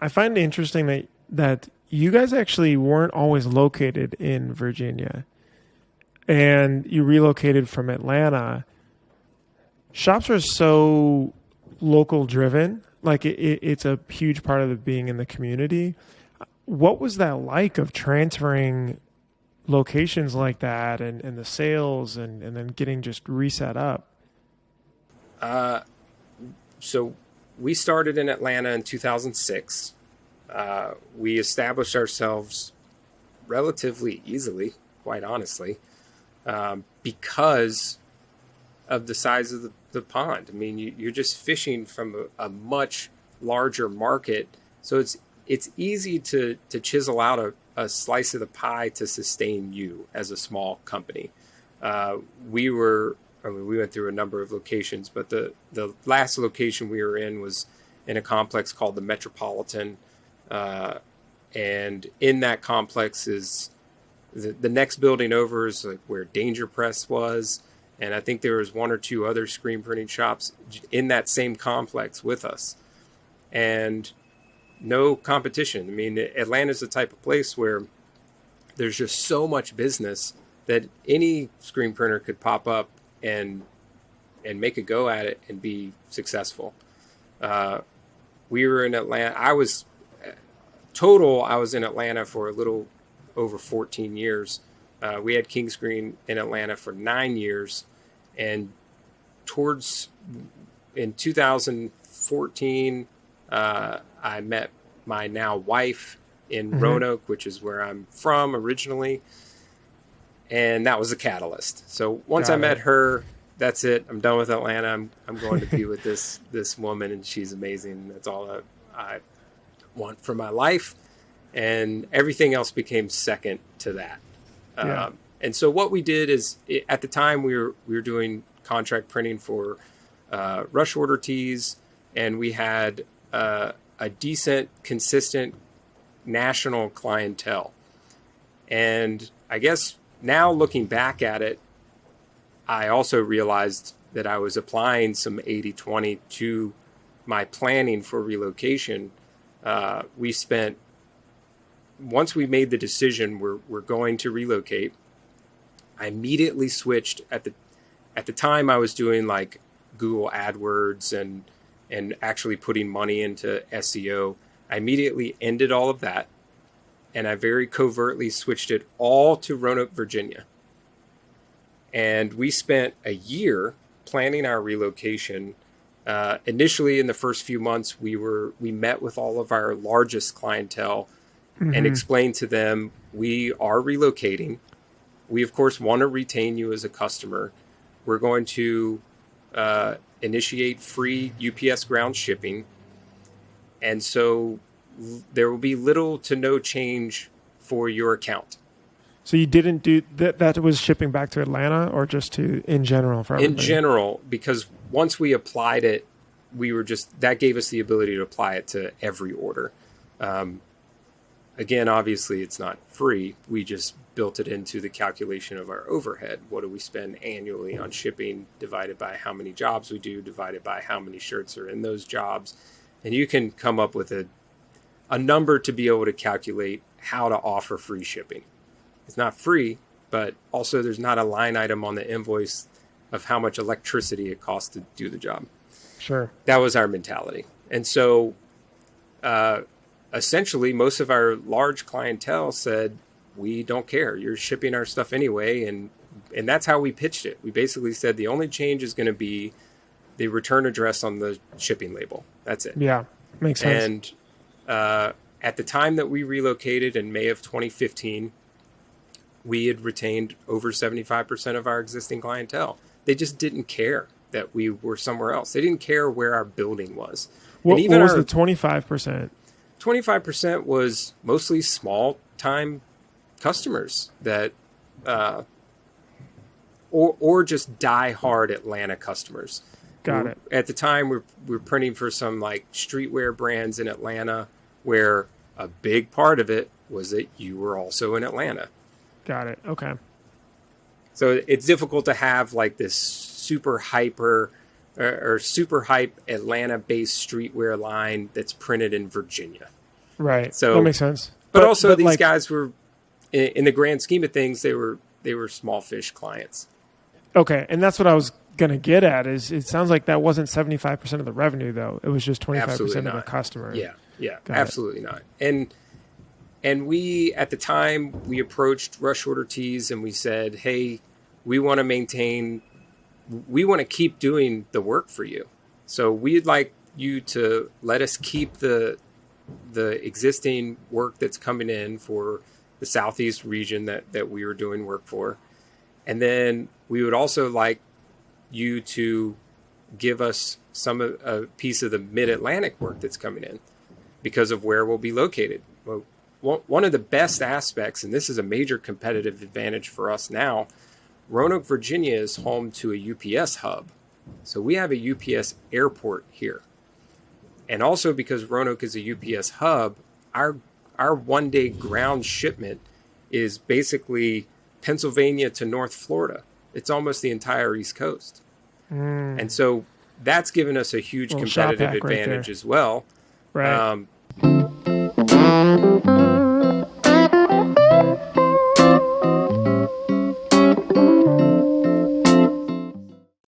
I find it interesting that you guys actually weren't always located in Virginia, and you relocated from Atlanta. Shops are so local driven. Like it's a huge part of the being in the community. What was that like of transferring locations like that and the sales and then getting just reset up? So we started in Atlanta in 2006. We established ourselves relatively easily, quite honestly, because of the size of the pond. I mean, you're just fishing from a much larger market. So it's easy to chisel out a slice of the pie to sustain you as a small company. We went through a number of locations, but the last location we were in was in a complex called the Metropolitan. And in that complex is the next building over is like where Danger Press was. And I think there was one or two other screen printing shops in that same complex with us. And no competition. I mean, Atlanta's the type of place where there's just so much business that any screen printer could pop up and make a go at it and be successful. We were in Atlanta. I was in Atlanta for a little over 14 years. We had King Screen in Atlanta for 9 years, and in 2014, I met my now wife in Roanoke, which is where I'm from originally, and that was a catalyst. So once I met her, that's it. I'm done with Atlanta. I'm going to be with this woman, and she's amazing. That's all I want for my life, and everything else became second to that. Yeah. And so what we did is, at the time we were doing contract printing for rush order tees, and we had a decent, consistent national clientele. And I guess now looking back at it, I also realized that I was applying some 80-20 to my planning for relocation. Once we made the decision we're going to relocate, I immediately switched. At the time I was doing like Google AdWords and actually putting money into SEO. I immediately ended all of that, and I very covertly switched it all to Roanoke, Virginia. And we spent a year planning our relocation. Initially, in the first few months, we met with all of our largest clientele and explained to them, we are relocating. We, of course, want to retain you as a customer. We're going to initiate free UPS ground shipping. And so there will be little to no change for your account. So you didn't do that? That was shipping back to Atlanta, or just in general for everybody? In general, because once we applied it, that gave us the ability to apply it to every order. Again, obviously it's not free. We just built it into the calculation of our overhead. What do we spend annually on shipping divided by how many jobs we do, divided by how many shirts are in those jobs. And you can come up with a number to be able to calculate how to offer free shipping. It's not free, but also there's not a line item on the invoice of how much electricity it costs to do the job. Sure. That was our mentality. And so essentially most of our large clientele said, we don't care. You're shipping our stuff anyway. And that's how we pitched it. We basically said the only change is going to be the return address on the shipping label. That's it. Yeah, makes sense. And at the time that we relocated in May of 2015, we had retained over 75% of our existing clientele. They just didn't care that we were somewhere else. They didn't care where our building was. What was the 25%? 25% was mostly small-time customers that, or just die-hard Atlanta customers. Got it. At the time, we were printing for some like streetwear brands in Atlanta, where a big part of it was that you were also in Atlanta. Got it. Okay. So it's difficult to have like this super hype Atlanta-based streetwear line that's printed in Virginia. Right. So that makes sense. But also these like, guys were, in the grand scheme of things, they were small fish clients. okay, and that's what I was gonna get at. Is it sounds like that wasn't 75% of the revenue though. It was just 25% of the customer. Yeah, Got absolutely not. And we, at the time, we approached Rush Order Tees and we said, hey, we want to keep doing the work for you. So we'd like you to let us keep the existing work that's coming in for the Southeast region that we were doing work for. And then we would also like you to give us a piece of the Mid-Atlantic work that's coming in because of where we'll be located. Well, one of the best aspects, and this is a major competitive advantage for us now, Roanoke, Virginia is home to a UPS hub. So we have a UPS airport here. And also because Roanoke is a UPS hub, our one-day ground shipment is basically Pennsylvania to North Florida. It's almost the entire East Coast. And so that's given us a huge competitive advantage as well. Right.